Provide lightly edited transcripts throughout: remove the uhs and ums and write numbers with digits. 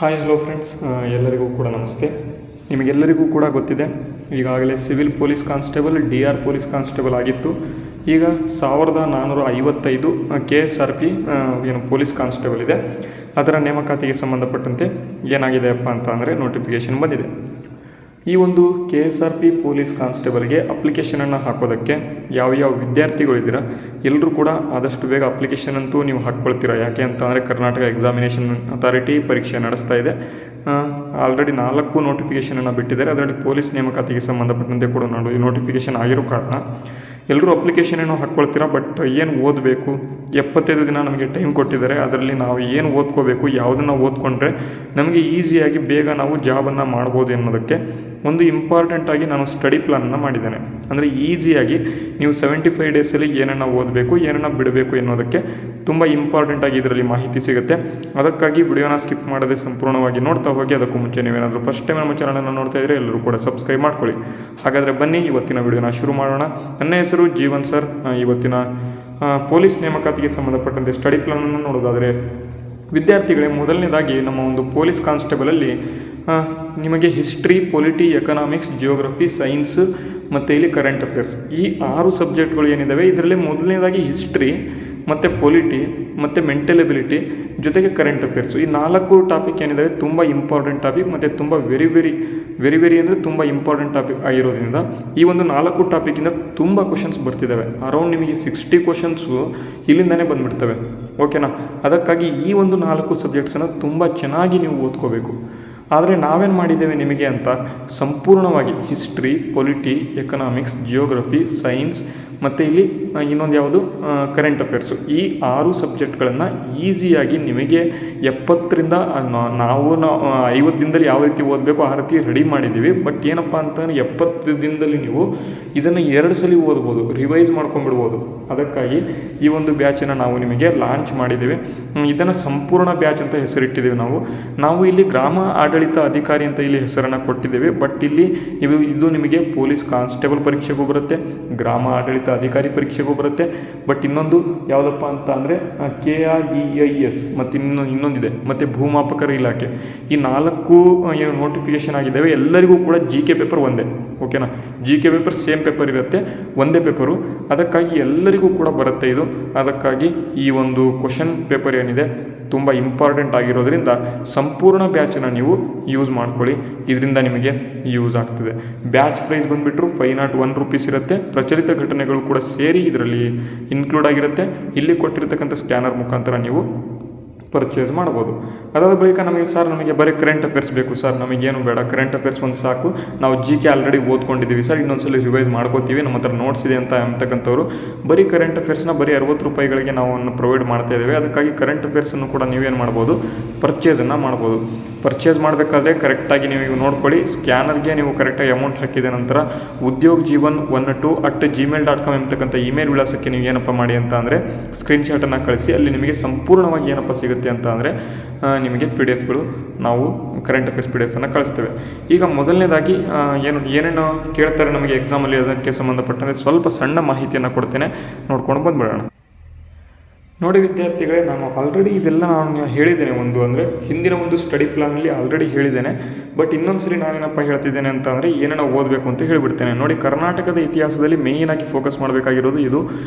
Hi hello friends, ಎಲ್ಲರಿಗೂ ಕೂಡ ನಮಸ್ತೆ. ನಿಮಗೆಲ್ಲರಿಗೂ ಕೂಡ ಗೊತ್ತಿದೆ, ಈಗಾಗಲೇ civil police constable DR police constable ಆಗಿತ್ತು. ಈಗ 1455 KSRP ಏನು ಪೊಲೀಸ್ ಕಾನ್ಸ್ಟೇಬಲ್ ಇದೆ, ಅದರ ನೇಮಕಾತಿಗೆ ಸಂಬಂಧಪಟ್ಟಂತೆ ಏನಾಗಿದೆಯಪ್ಪ ಅಂತ ಅಂದರೆ ನೋಟಿಫಿಕೇಷನ್ ಬಂದಿದೆ. ಈ ಒಂದು KSRP ಪೊಲೀಸ್ ಕಾನ್ಸ್ಟೇಬಲ್ಗೆ ಅಪ್ಲಿಕೇಶನನ್ನು ಹಾಕೋದಕ್ಕೆ ಯಾವ ವಿದ್ಯಾರ್ಥಿಗಳಿದ್ದೀರಾ ಎಲ್ಲರೂ ಕೂಡ ಆದಷ್ಟು ಬೇಗ ಅಪ್ಲಿಕೇಶನ್ ಅಂತೂ ನೀವು ಹಾಕ್ಕೊಳ್ತೀರಾ. ಯಾಕೆ ಅಂತ ಅಂದರೆ ಕರ್ನಾಟಕ ಎಕ್ಸಾಮಿನೇಷನ್ ಅಥಾರಿಟಿ ಪರೀಕ್ಷೆ ನಡೆಸ್ತಾ ಇದೆ. ಆಲ್ರೆಡಿ 4 ನೋಟಿಫಿಕೇಷನನ್ನು ಬಿಟ್ಟಿದ್ದಾರೆ. ಅದರಲ್ಲಿ ಪೊಲೀಸ್ ನೇಮಕಾತಿಗೆ ಸಂಬಂಧಪಟ್ಟಂತೆ ಕೂಡ ನೋಟಿಫಿಕೇಷನ್ ಆಗಿರೋ ಕಾರಣ ಎಲ್ಲರೂ ಅಪ್ಲಿಕೇಶನನ್ನು ಹಾಕ್ಕೊಳ್ತೀರಾ. ಬಟ್ ಏನು ಓದಬೇಕು, 75 ದಿನ ನಮಗೆ ಟೈಮ್ ಕೊಟ್ಟಿದ್ದಾರೆ. ಅದರಲ್ಲಿ ನಾವು ಏನು ಓದ್ಕೋಬೇಕು, ಯಾವುದನ್ನು ಓದ್ಕೊಂಡ್ರೆ ನಮಗೆ ಈಸಿಯಾಗಿ ಬೇಗ ನಾವು ಜಾಬನ್ನು ಮಾಡ್ಬೋದು ಅನ್ನೋದಕ್ಕೆ ಒಂದು ಇಂಪಾರ್ಟೆಂಟಾಗಿ ನಾನು ಸ್ಟಡಿ ಪ್ಲಾನನ್ನು ಮಾಡಿದ್ದೇನೆ. ಅಂದರೆ ಈಸಿಯಾಗಿ ನೀವು 75 ಡೇಸಲ್ಲಿ ಏನನ್ನು ಓದಬೇಕು, ಏನನ್ನು ಬಿಡಬೇಕು ಎನ್ನುವುದಕ್ಕೆ ತುಂಬ ಇಂಪಾರ್ಟೆಂಟಾಗಿ ಇದರಲ್ಲಿ ಮಾಹಿತಿ ಸಿಗುತ್ತೆ. ಅದಕ್ಕಾಗಿ ವಿಡಿಯೋನ ಸ್ಕಿಪ್ ಮಾಡದೆ ಸಂಪೂರ್ಣವಾಗಿ ನೋಡ್ತಾ ಹೋಗಿ. ಅದಕ್ಕೂ ಮುಂಚೆ ನೀವೇನಾದರೂ ಫಸ್ಟ್ ಟೈಮ್ ನಮ್ಮ ಚಾನಲನ್ನು ನೋಡ್ತಾ ಇದ್ದರೆ ಎಲ್ಲರೂ ಕೂಡ ಸಬ್ಸ್ಕ್ರೈಬ್ ಮಾಡ್ಕೊಳ್ಳಿ. ಹಾಗಾದರೆ ಬನ್ನಿ ಇವತ್ತಿನ ವಿಡಿಯೋನ ಶುರು ಮಾಡೋಣ. ನನ್ನ ಹೆಸರು ಜೀವನ್ ಸರ್. ಇವತ್ತಿನ ಪೊಲೀಸ್ ನೇಮಕಾತಿಗೆ ಸಂಬಂಧಪಟ್ಟಂತೆ ಸ್ಟಡಿ ಪ್ಲಾನನ್ನು ನೋಡೋದಾದರೆ, ವಿದ್ಯಾರ್ಥಿಗಳೇ, ಮೊದಲನೇದಾಗಿ ನಮ್ಮ ಒಂದು ಪೊಲೀಸ್ ಕಾನ್ಸ್ಟೇಬಲಲ್ಲಿ ನಿಮಗೆ history, polity, economics, geography, science ಮತ್ತು ಇಲ್ಲಿ ಕರೆಂಟ್ ಅಫೇರ್ಸ್, ಈ 6 ಸಬ್ಜೆಕ್ಟ್ಗಳು ಏನಿದ್ದಾವೆ ಇದರಲ್ಲಿ ಮೊದಲನೇದಾಗಿ ಹಿಸ್ಟ್ರಿ ಮತ್ತು ಪೊಲಿಟಿ ಮತ್ತು ಮೆಂಟಲ್ ಎಬಿಲಿಟಿ ಜೊತೆಗೆ ಕರೆಂಟ್ ಅಫೇರ್ಸು, ಈ 4 ಟಾಪಿಕ್ ಏನಿದ್ದಾವೆ ತುಂಬ ಇಂಪಾರ್ಟೆಂಟ್ ಟಾಪಿಕ್ ಮತ್ತು ತುಂಬ ವೆರಿ ಅಂದರೆ ತುಂಬ ಇಂಪಾರ್ಟೆಂಟ್ ಟಾಪಿಕ್ ಆಗಿರೋದ್ರಿಂದ ಈ ಒಂದು 4 ಟಾಪಿಕಿಂದ ತುಂಬ ಕ್ವಶನ್ಸ್ ಬರ್ತಿದ್ದಾವೆ. ಅರೌಂಡ್ ನಿಮಗೆ 60 ಕ್ವಶನ್ಸು ಇಲ್ಲಿಂದನೇ ಬಂದುಬಿಡ್ತವೆ. ಓಕೆನಾ? ಅದಕ್ಕಾಗಿ ಈ ಒಂದು 4 ಸಬ್ಜೆಕ್ಟ್ಸನ್ನು ತುಂಬ ಚೆನ್ನಾಗಿ ನೀವು ಓದ್ಕೋಬೇಕು. ಆದರೆ ನಾವೇನು ಮಾಡಿದ್ದೇವೆ ನಿಮಗೆ ಅಂತ ಸಂಪೂರ್ಣವಾಗಿ history, polity, economics, geography, science ಮತ್ತು ಇಲ್ಲಿ ಇನ್ನೊಂದು ಯಾವುದು ಕರೆಂಟ್ ಅಫೇರ್ಸು, ಈ 6 ಸಬ್ಜೆಕ್ಟ್ಗಳನ್ನು ಈಸಿಯಾಗಿ ನಿಮಗೆ 70ರಿಂದ ನಾವು 50 ದಿನದಲ್ಲಿ ಯಾವ ರೀತಿ ಓದಬೇಕು ಆ ರೀತಿ ರೆಡಿ ಮಾಡಿದ್ದೀವಿ. ಬಟ್ ಏನಪ್ಪ ಅಂತಂದರೆ 70 ದಿನದಲ್ಲಿ ನೀವು ಇದನ್ನು 2 ಸಲ ಓದ್ಬೋದು, ರಿವೈಸ್ ಮಾಡ್ಕೊಂಡ್ಬಿಡ್ಬೋದು. ಅದಕ್ಕಾಗಿ ಈ ಒಂದು ಬ್ಯಾಚನ್ನು ನಾವು ನಿಮಗೆ ಲಾಂಚ್ ಮಾಡಿದ್ದೀವಿ. ಇದನ್ನು ಸಂಪೂರ್ಣ ಬ್ಯಾಚ್ ಅಂತ ಹೆಸರಿಟ್ಟಿದ್ದೀವಿ. ನಾವು ಇಲ್ಲಿ ಗ್ರಾಮ ಆಡಳಿತ ಅಧಿಕಾರಿ ಅಂತ ಇಲ್ಲಿ ಹೆಸರನ್ನು ಕೊಟ್ಟಿದ್ದೇವೆ. ಬಟ್ ಇಲ್ಲಿ ಇದು ನಿಮಗೆ ಪೊಲೀಸ್ ಕಾನ್ಸ್ಟೇಬಲ್ ಪರೀಕ್ಷೆಗೂ ಬರುತ್ತೆ, ಗ್ರಾಮ ಆಡಳಿತ ಅಧಿಕಾರಿ ಪರೀಕ್ಷೆಗೂ ಬರುತ್ತೆ. ಬಟ್ ಇನ್ನೊಂದು ಯಾವುದಪ್ಪ ಅಂತ ಅಂದರೆ KREIS ಮತ್ತು ಇನ್ನೊಂದಿದೆ, ಮತ್ತು ಭೂಮಾಪಕರ ಇಲಾಖೆ. ಈ 4 ಏನು ನೋಟಿಫಿಕೇಷನ್ ಆಗಿದ್ದಾವೆ ಎಲ್ಲರಿಗೂ ಕೂಡ GK ಪೇಪರ್ ಒಂದೇ. ಓಕೆನಾ? GK ಪೇಪರ್ ಸೇಮ್ ಪೇಪರ್ ಇರುತ್ತೆ, ಒಂದೇ ಪೇಪರು. ಅದಕ್ಕಾಗಿ ಎಲ್ಲರಿಗೂ ಕೂಡ ಬರುತ್ತೆ ಇದು. ಅದಕ್ಕಾಗಿ ಈ ಒಂದು ಕ್ವಶನ್ ಪೇಪರ್ ಏನಿದೆ ತುಂಬ ಇಂಪಾರ್ಟೆಂಟ್ ಆಗಿರೋದ್ರಿಂದ ಸಂಪೂರ್ಣ ಬ್ಯಾಚನ್ನು ನೀವು ಯೂಸ್ ಮಾಡ್ಕೊಳ್ಳಿ. ಇದರಿಂದ ನಿಮಗೆ ಯೂಸ್ ಆಗ್ತದೆ. ಬ್ಯಾಚ್ ಪ್ರೈಸ್ ಬಂದುಬಿಟ್ರು 501 ರೂಪೀಸ್ ಇರುತ್ತೆ. ಪ್ರಚಲಿತ ಘಟನೆಗಳು ಕೂಡ ಸೇರಿ ಇದರಲ್ಲಿ ಇನ್ಕ್ಲೂಡ್ ಆಗಿರುತ್ತೆ. ಇಲ್ಲಿ ಕೊಟ್ಟಿರ್ತಕ್ಕಂಥ ಸ್ಕ್ಯಾನರ್ ಮುಖಾಂತರ ನೀವು ಪರ್ಚೇಸ್ ಮಾಡ್ಬೋದು. ಅದಾದ ಬಳಿಕ ನಮಗೆ ಬರೀ ಕರೆಂಟ್ ಅಫೇರ್ಸ್ ಬೇಕು ಸರ್, ನಮಗೇನು ಬೇಡ, ಕರೆಂಟ್ ಅಫೇರ್ಸ್ ಒಂದು ಸಾಕು, ನಾವು GK ಆಲ್ರೆಡಿ ಓದ್ಕೊಂಡಿದ್ದೀವಿ ಸರ್, ಇನ್ನೊಂದ್ಸಲ ರಿವೈಸ್ ಮಾಡ್ಕೋತೀವಿ, ನಮ್ಮ ಹತ್ರ ನೋಟ್ಸ್ ಇದೆ ಅಂತ ಅಂತಕ್ಕಂಥವ್ರು ಬರೀ ಕರೆಂಟ್ ಅಫೇರ್ಸ್ನ ಬರೀ 60 ರೂಪಾಯಿಗಳಿಗೆ ನಾವು ಪ್ರೊವೈಡ್ ಮಾಡ್ತಾ ಇದ್ದೇವೆ. ಅದಕ್ಕಾಗಿ ಕರೆಂಟ್ ಅಫೇರ್ಸನ್ನು ಕೂಡ ನೀವೇನು ಮಾಡ್ಬೋದು, ಪರ್ಚೇಸನ್ನು ಮಾಡ್ಬೋದು. ಪರ್ಚೇಸ್ ಮಾಡಬೇಕಾದ್ರೆ ಕರೆಕ್ಟಾಗಿ ನೀವು ನೋಡ್ಕೊಳ್ಳಿ. ಸ್ಕ್ಯಾನರ್ಗೆ ನೀವು ಕರೆಕ್ಟಾಗಿ ಅಮೌಂಟ್ ಹಾಕಿದ ನಂತರ udyogjeevan12@gmail.com ಎಂಬತಕ್ಕಂಥ ಇಮೇಲ್ ವಿಳಾಸಕ್ಕೆ ನೀವು ಏನಪ್ಪ ಮಾಡಿ ಅಂತ ಅಂದರೆ ಸ್ಕ್ರೀನ್ಶಾಟನ್ನು ಕಳಿಸಿ. ಅಲ್ಲಿ ನಿಮಗೆ ಸಂಪೂರ್ಣವಾಗಿ ಏನಪ್ಪ ಸಿಗುತ್ತೆ ಅಂತ ಅಂದರೆ ನಿಮಗೆ PDF-ಗಳು ನಾವು ಕರೆಂಟ್ ಅಫೇರ್ಸ್ PDF-ಅನ್ನು ಕಳಿಸ್ತೇವೆ. ಈಗ ಮೊದಲನೇದಾಗಿ ಏನೇನು ಕೇಳ್ತಾರೆ ನಮಗೆ ಎಕ್ಸಾಮಲ್ಲಿ, ಅದಕ್ಕೆ ಸಂಬಂಧಪಟ್ಟಂತೆ ಸ್ವಲ್ಪ ಸಣ್ಣ ಮಾಹಿತಿಯನ್ನು ಕೊಡ್ತೇನೆ, ನೋಡ್ಕೊಂಡು ಬಂದುಬಿಡೋಣ. ನೋಡಿ ವಿದ್ಯಾರ್ಥಿಗಳೇ, ನಾನು ಆಲ್ರೆಡಿ ಇದೆಲ್ಲ ನಾನು ಹೇಳಿದ್ದೇನೆ. ಅಂದರೆ ಹಿಂದಿನ ಒಂದು ಸ್ಟಡಿ ಪ್ಲಾನಲ್ಲಿ ಆಲ್ರೆಡಿ ಹೇಳಿದ್ದೇನೆ. ಬಟ್ ಇನ್ನೊಂದ್ಸರಿ ನಾನೇನಪ್ಪ ಹೇಳ್ತಿದ್ದೇನೆ ಅಂತ ಅಂದರೆ ಏನೇನೋ ಓದಬೇಕು ಅಂತ ಹೇಳಿಬಿಡ್ತೇನೆ. ನೋಡಿ, ಕರ್ನಾಟಕದ ಇತಿಹಾಸದಲ್ಲಿ ಮೇಯ್ನಾಗಿ ಫೋಕಸ್ ಮಾಡಬೇಕಾಗಿರೋದು ಇದು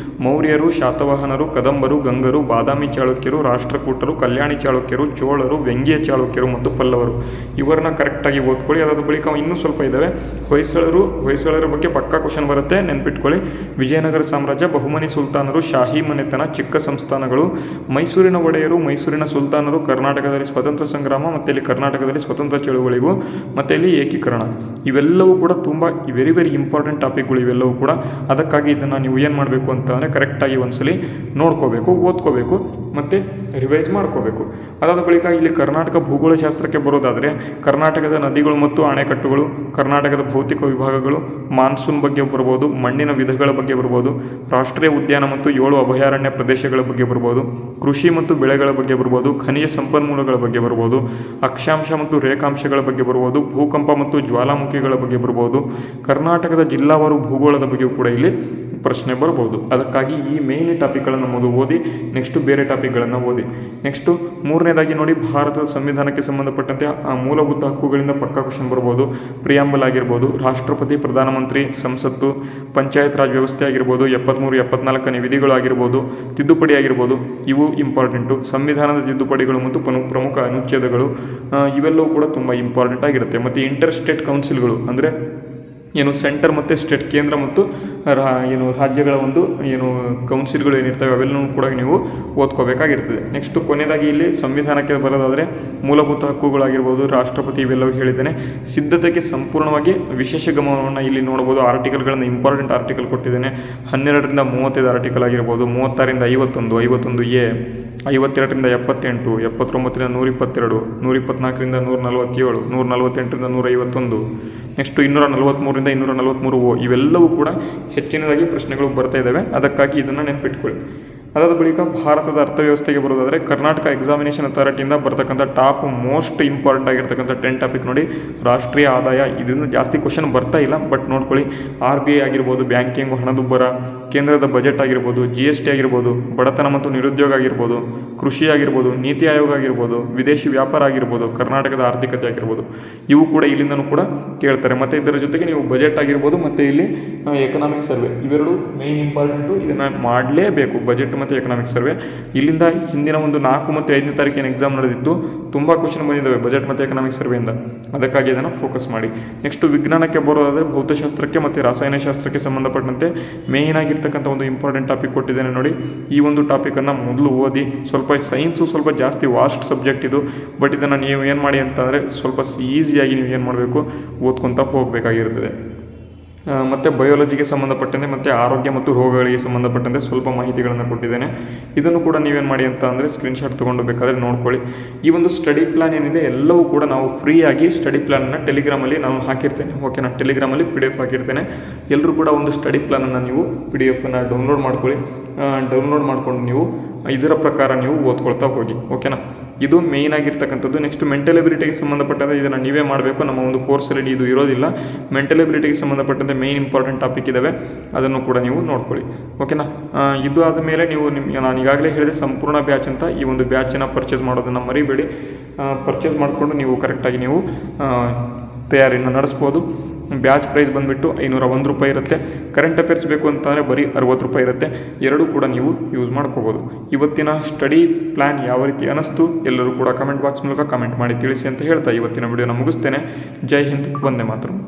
ಮೌರ್ಯರು, ಶಾತವಾಹನರು, ಕದಂಬರು, ಗಂಗರು, ಬಾದಾಮಿ ಚಾಳುಕ್ಯರು, ರಾಷ್ಟ್ರಕೂಟರು, ಕಲ್ಯಾಣಿ ಚಾಳುಕ್ಯರು, ಚೋಳರು, ವ್ಯಂಗ್ಯ ಚಾಳುಕ್ಯರು ಮತ್ತು ಪಲ್ಲವರು. ಇವರನ್ನ ಕರೆಕ್ಟಾಗಿ ಓದ್ಕೊಳ್ಳಿ. ಅದಾದ ಬಳಿಕ ಇನ್ನೂ ಸ್ವಲ್ಪ ಇದ್ದಾವೆ. ಹೊಯ್ಸಳರ ಬಗ್ಗೆ ಪಕ್ಕಾ ಕ್ವಶನ್ ಬರುತ್ತೆ, ನೆನ್ಪಿಟ್ಕೊಳ್ಳಿ. ವಿಜಯನಗರ ಸಾಮ್ರಾಜ್ಯ, ಬಹುಮನಿ ಸುಲ್ತಾನರು, ಶಾಹಿ ಮನೆತನ, ಚಿಕ್ಕ ಸಂಸ್ಥಾನಗಳು, ಮೈಸೂರಿನ ಒಡೆಯರು, ಮೈಸೂರಿನ ಸುಲ್ತಾನರು, ಕರ್ನಾಟಕದಲ್ಲಿ ಸ್ವತಂತ್ರ ಸಂಗ್ರಾಮ ಮತ್ತು ಇಲ್ಲಿ ಕರ್ನಾಟಕದಲ್ಲಿ ಸ್ವತಂತ್ರ ಚಳುವಳಿಗಳು ಮತ್ತು ಇಲ್ಲಿ ಏಕೀಕರಣ. ಇವೆಲ್ಲವೂ ಕೂಡ ತುಂಬ ವೆರಿ ಇಂಪಾರ್ಟೆಂಟ್ ಟಾಪಿಕ್ಗಳು ಇವೆಲ್ಲವೂ ಕೂಡ. ಅದಕ್ಕಾಗಿ ಇದನ್ನು ನೀವು ಏನು ಮಾಡಬೇಕು ಅಂತ ಅಂದರೆ ಕರೆಕ್ಟಾಗಿ ಒಂದ್ಸಲಿ ನೋಡ್ಕೋಬೇಕು, ಓದ್ಕೋಬೇಕು ಮತ್ತು ರಿವೈಸ್ ಮಾಡ್ಕೋಬೇಕು. ಅದಾದ ಬಳಿಕ ಇಲ್ಲಿ ಕರ್ನಾಟಕ ಭೂಗೋಳಶಾಸ್ತ್ರಕ್ಕೆ ಬರೋದಾದರೆ ಕರ್ನಾಟಕದ ನದಿಗಳು ಮತ್ತು ಅಣೆಕಟ್ಟುಗಳು, ಕರ್ನಾಟಕದ ಭೌತಿಕ ವಿಭಾಗಗಳು, ಮಾನ್ಸೂನ್ ಬಗ್ಗೆ ಬರ್ಬೋದು, ಮಣ್ಣಿನ ವಿಧಗಳ ಬಗ್ಗೆ ಬರ್ಬೋದು, ರಾಷ್ಟ್ರೀಯ ಉದ್ಯಾನ ಮತ್ತು 7 ಅಭಯಾರಣ್ಯ ಪ್ರದೇಶಗಳ ಬಗ್ಗೆ ಬರ್ಬೋದು, ಕೃಷಿ ಮತ್ತು ಬೆಳೆಗಳ ಬಗ್ಗೆ ಬರ್ಬೋದು, ಖನಿಜ ಸಂಪನ್ಮೂಲಗಳ ಬಗ್ಗೆ ಬರ್ಬೋದು, ಅಕ್ಷಾಂಶ ಮತ್ತು ರೇಖಾಂಶಗಳ ಬಗ್ಗೆ ಬರ್ಬೋದು, ಭೂಕಂಪ ಮತ್ತು ಜ್ವಾಲಾಮುಖಿಗಳ ಬಗ್ಗೆ ಬರ್ಬೋದು, ಕರ್ನಾಟಕದ ಜಿಲ್ಲಾವಾರು ಭೂಗೋಳದ ಬಗ್ಗೆ ಕೂಡ ಇಲ್ಲಿ ಪ್ರಶ್ನೆ ಬರ್ಬೋದು. ಅದಕ್ಕಾಗಿ ಈ ಮೇನ್ ಟಾಪಿಕ್ಗಳನ್ನು ಮೊದಲು ಓದಿ, ನೆಕ್ಸ್ಟು ಬೇರೆ ಟಾಪಿಕ್ಗಳನ್ನು ಓದಿ. ನೆಕ್ಸ್ಟು ಮೂರನೇದಾಗಿ ನೋಡಿ, ಭಾರತದ ಸಂವಿಧಾನಕ್ಕೆ ಸಂಬಂಧಪಟ್ಟಂತೆ ಆ ಮೂಲಭೂತ ಹಕ್ಕುಗಳಿಂದ ಪಕ್ಕಾ ಕ್ವಶನ್ ಬರ್ಬೋದು. ಪ್ರಿಯಾಂಬಲ್ ಆಗಿರ್ಬೋದು, ರಾಷ್ಟ್ರಪತಿ, ಪ್ರಧಾನಮಂತ್ರಿ, ಸಂಸತ್ತು, ಪಂಚಾಯತ್ ರಾಜ್ ವ್ಯವಸ್ಥೆ ಆಗಿರ್ಬೋದು, 73, 74ನೇ ವಿಧಿಗಳು ಆಗಿರ್ಬೋದು, ತಿದ್ದುಪಡಿ ಆಗಿರ್ಬೋದು, ಇವು ಇಂಪಾರ್ಟೆಂಟು. ಸಂವಿಧಾನದ ತಿದ್ದುಪಡಿಗಳು ಮತ್ತು ಪ್ರಮುಖ ಅನುಚ್ಛೇದಗಳು ಇವೆಲ್ಲವೂ ಕೂಡ ತುಂಬ ಇಂಪಾರ್ಟೆಂಟ್ ಆಗಿರುತ್ತೆ. ಮತ್ತು ಇಂಟರ್ ಸ್ಟೇಟ್ ಕೌನ್ಸಿಲ್ಗಳು ಅಂದರೆ ಸೆಂಟರ್ ಮತ್ತು ಸ್ಟೇಟ್, ಕೇಂದ್ರ ಮತ್ತು ರಾಜ್ಯಗಳ ಕೌನ್ಸಿಲ್ಗಳು ಏನಿರ್ತವೆ ಅವೆಲ್ಲವೂ ಕೂಡ ನೀವು ಓದ್ಕೋಬೇಕಾಗಿರ್ತದೆ. ನೆಕ್ಸ್ಟು ಕೊನೆಯದಾಗಿ ಇಲ್ಲಿ ಸಂವಿಧಾನಕ್ಕೆ ಬರೋದಾದರೆ ಮೂಲಭೂತ ಹಕ್ಕುಗಳಾಗಿರ್ಬೋದು, ರಾಷ್ಟ್ರಪತಿ, ಇವೆಲ್ಲವೂ ಹೇಳಿದ್ದೇನೆ. ಸಿದ್ಧತೆಗೆ ಸಂಪೂರ್ಣವಾಗಿ ವಿಶೇಷ ಗಮನವನ್ನು ಇಲ್ಲಿ ನೋಡ್ಬೋದು. ಆರ್ಟಿಕಲ್ಗಳನ್ನು ಇಂಪಾರ್ಟೆಂಟ್ ಆರ್ಟಿಕಲ್ ಕೊಟ್ಟಿದ್ದೇನೆ. 12ರಿಂದ 35 ಆರ್ಟಿಕಲ್ ಆಗಿರ್ಬೋದು, 36ರಿಂದ 51, 51A, 52ರಿಂದ 78, 79ರಿಂದ 122, 124ರಿಂದ 147, 148ರಿಂದ 151, ನೆಕ್ಸ್ಟು 243ರಿಂದ 243O, ಇವೆಲ್ಲವೂ ಕೂಡ ಹೆಚ್ಚಿನದಾಗಿ ಪ್ರಶ್ನೆಗಳು ಬರ್ತಾ ಇದ್ದಾವೆ. ಅದಕ್ಕಾಗಿ ಇದನ್ನು ನೆನಪಿಟ್ಕೊಳ್ಳಿ. ಅದಾದ ಬಳಿಕ ಭಾರತದ ಅರ್ಥವ್ಯವಸ್ಥೆಗೆ ಬರೋದಾದರೆ ಕರ್ನಾಟಕ ಎಕ್ಸಾಮಿನೇಷನ್ ಅಥಾರಿಟಿಯಿಂದ ಬರ್ತಕ್ಕಂಥ ಟಾಪ್ ಮೋಸ್ಟ್ ಇಂಪಾರ್ಟೆಂಟ್ ಆಗಿರ್ತಕ್ಕಂಥ 10 ಟಾಪಿಕ್ ನೋಡಿ. ರಾಷ್ಟ್ರೀಯ ಆದಾಯ, ಇದರಿಂದ ಜಾಸ್ತಿ ಕ್ವಶನ್ ಬರ್ತಾ ಇಲ್ಲ, ಬಟ್ ನೋಡ್ಕೊಳ್ಳಿ. RBI ಆಗಿರ್ಬೋದು, ಬ್ಯಾಂಕಿಂಗು, ಹಣದುಬ್ಬರ, ಕೇಂದ್ರದ ಬಜೆಟ್ ಆಗಿರ್ಬೋದು, GST ಆಗಿರ್ಬೋದು, ಬಡತನ ಮತ್ತು ನಿರುದ್ಯೋಗ ಆಗಿರ್ಬೋದು, ಕೃಷಿ ಆಗಿರ್ಬೋದು, ನೀತಿ ಆಯೋಗ ಆಗಿರ್ಬೋದು, ವಿದೇಶಿ ವ್ಯಾಪಾರ ಆಗಿರ್ಬೋದು, ಕರ್ನಾಟಕದ ಆರ್ಥಿಕತೆ ಆಗಿರ್ಬೋದು, ಇವು ಕೂಡ ಇಲ್ಲಿಂದನೂ ಕೂಡ ಕೇಳ್ತಾರೆ. ಮತ್ತು ಇದರ ಜೊತೆಗೆ ನೀವು ಬಜೆಟ್ ಆಗಿರ್ಬೋದು ಮತ್ತು ಇಲ್ಲಿ ಎಕನಾಮಿಕ್ ಸರ್ವೆ, ಇವೆರಡು ಮೇನ್ ಇಂಪಾರ್ಟೆಂಟು. ಇದನ್ನು ಮಾಡಲೇಬೇಕು, ಬಜೆಟ್ ಮತ್ತು ಎಕನಾಮಿಕ್ ಸರ್ವೆ. ಇಲ್ಲಿಂದ ಹಿಂದಿನ 4 ಮತ್ತು 5ನೇ ತಾರೀಕಿನ ಎಕ್ಸಾಮ್ ನಡೆದಿತ್ತು. ತುಂಬ ಕ್ವಶನ್ ಬಂದಿದ್ದಾವೆ ಬಜೆಟ್ ಮತ್ತು ಎಕನಾಮಿಕ್ ಸರ್ವೆಯಿಂದ. ಅದಕ್ಕಾಗಿ ಇದನ್ನು ಫೋಕಸ್ ಮಾಡಿ. ನೆಕ್ಸ್ಟು ವಿಜ್ಞಾನಕ್ಕೆ ಬರೋದಾದರೆ ಭೌತಶಾಸ್ತ್ರಕ್ಕೆ ಮತ್ತು ರಾಸಾಯನಶಾಸ್ತ್ರಕ್ಕೆ ಸಂಬಂಧಪಟ್ಟಂತೆ ಮೇಯ್ನ್ ಆಗಿರ್ತಕ್ಕಂಥ ಒಂದು ಇಂಪಾರ್ಟೆಂಟ್ ಟಾಪಿಕ್ ಕೊಟ್ಟಿದ್ದೇನೆ ನೋಡಿ. ಈ ಒಂದು ಟಾಪಿಕನ್ನು ಮೊದಲು ಓದಿ. ಸ್ವಲ್ಪ ಸೈನ್ಸು ಸ್ವಲ್ಪ ಜಾಸ್ತಿ ವಾಸ್ಟ್ ಸಬ್ಜೆಕ್ಟ್ ಇದು, ಬಟ್ ಇದನ್ನು ನೀವು ಏನು ಮಾಡಿ ಅಂತಂದರೆ ಸ್ವಲ್ಪ ಈಸಿಯಾಗಿ ನೀವು ಏನು ಮಾಡಬೇಕು, ಓದ್ಕೊತಾ ಹೋಗಬೇಕಾಗಿರ್ತದೆ. ಮತ್ತು ಬಯೋಲಜಿಗೆ ಸಂಬಂಧಪಟ್ಟಂತೆ ಮತ್ತು ಆರೋಗ್ಯ ಮತ್ತು ರೋಗಗಳಿಗೆ ಸಂಬಂಧಪಟ್ಟಂತೆ ಸ್ವಲ್ಪ ಮಾಹಿತಿಗಳನ್ನು ಕೊಟ್ಟಿದ್ದೇನೆ. ಇದನ್ನು ಕೂಡ ನೀವೇನು ಮಾಡಿ ಅಂತ ಅಂದರೆ ಸ್ಕ್ರೀನ್ಶಾಟ್ ತೊಗೊಂಡು ಬೇಕಾದರೆ ನೋಡ್ಕೊಳ್ಳಿ. ಈ ಒಂದು ಸ್ಟಡಿ ಪ್ಲ್ಯಾನ್ ಏನಿದೆ ಎಲ್ಲವೂ ಕೂಡ ನಾವು ಫ್ರೀಯಾಗಿ ಸ್ಟಡಿ ಪ್ಲ್ಯಾನನ್ನು ಟೆಲಿಗ್ರಾಮಲ್ಲಿ ನಾನು ಹಾಕಿರ್ತೇನೆ. ಓಕೆನಾ, ಟೆಲಿಗ್ರಾಮಲ್ಲಿ PDF ಹಾಕಿರ್ತೇನೆ. ಎಲ್ಲರೂ ಕೂಡ ಒಂದು ಸ್ಟಡಿ ಪ್ಲ್ಯಾನನ್ನು ನೀವು PDF ಡೌನ್ಲೋಡ್ ಮಾಡ್ಕೊಳ್ಳಿ. ಡೌನ್ಲೋಡ್ ಮಾಡ್ಕೊಂಡು ನೀವು ಇದರ ಪ್ರಕಾರ ನೀವು ಓದ್ಕೊಳ್ತಾ ಹೋಗಿ. ಓಕೆನಾ, ಇದು ಮೇಯ್ನ್ ಆಗಿರ್ತಕ್ಕಂಥದ್ದು. ನೆಕ್ಸ್ಟ್ ಮೆಂಟಲ್ ಎಬಿಲಿಟಿಗೆ ಸಂಬಂಧಪಟ್ಟಂತೆ ಇದನ್ನು ನೀವೇ ಮಾಡಬೇಕು. ನಮ್ಮ ಒಂದು ಕೋರ್ಸಲ್ಲಿ ಇದು ಇರೋದಿಲ್ಲ. ಮೆಂಟಲ್ ಎಬಿಲಿಟಿಗೆ ಸಂಬಂಧಪಟ್ಟಂತೆ ಮೇಯ್ನ್ ಇಂಪಾರ್ಟೆಂಟ್ ಟಾಪಿಕ್ ಇದ್ದಾವೆ, ಅದನ್ನು ಕೂಡ ನೀವು ನೋಡ್ಕೊಳ್ಳಿ. ಓಕೆನಾ, ಇದು ಆದ ಮೇಲೆ ನೀವು ನಾನು ಈಗಾಗಲೇ ಹೇಳಿದೆ ಸಂಪೂರ್ಣ ಬ್ಯಾಚ್ ಅಂತ, ಈ ಒಂದು ಬ್ಯಾಚನ್ನು ಪರ್ಚೇಸ್ ಮಾಡೋದನ್ನು ಮರಿಬೇಡಿ. ಪರ್ಚೇಸ್ ಮಾಡಿಕೊಂಡು ನೀವು ಕರೆಕ್ಟಾಗಿ ನೀವು ತಯಾರಿಯನ್ನು ನಡೆಸ್ಬೋದು. ಬ್ಯಾಚ್ ಪ್ರೈಸ್ ಬಂದುಬಿಟ್ಟು 501 ರೂಪಾಯಿ ಇರುತ್ತೆ. ಕರೆಂಟ್ ಅಫೇರ್ಸ್ ಬೇಕು ಅಂತಂದರೆ ಬರೀ 60 ರೂಪಾಯಿ ಇರುತ್ತೆ. ಎರಡೂ ಕೂಡ ನೀವು ಯೂಸ್ ಮಾಡ್ಕೋಬೋದು. ಇವತ್ತಿನ ಸ್ಟಡಿ ಪ್ಲ್ಯಾನ್ ಯಾವ ರೀತಿ ಅನ್ನಿಸ್ತು ಎಲ್ಲರೂ ಕೂಡ ಕಮೆಂಟ್ ಬಾಕ್ಸ್ ಮೂಲಕ ಕಮೆಂಟ್ ಮಾಡಿ ತಿಳಿಸಿ ಅಂತ ಹೇಳ್ತಾ ಇವತ್ತಿನ ವಿಡಿಯೋನ ಮುಗಿಸ್ತೇನೆ. ಜೈ ಹಿಂದ್, ವಂದೇ ಮಾತರಂ.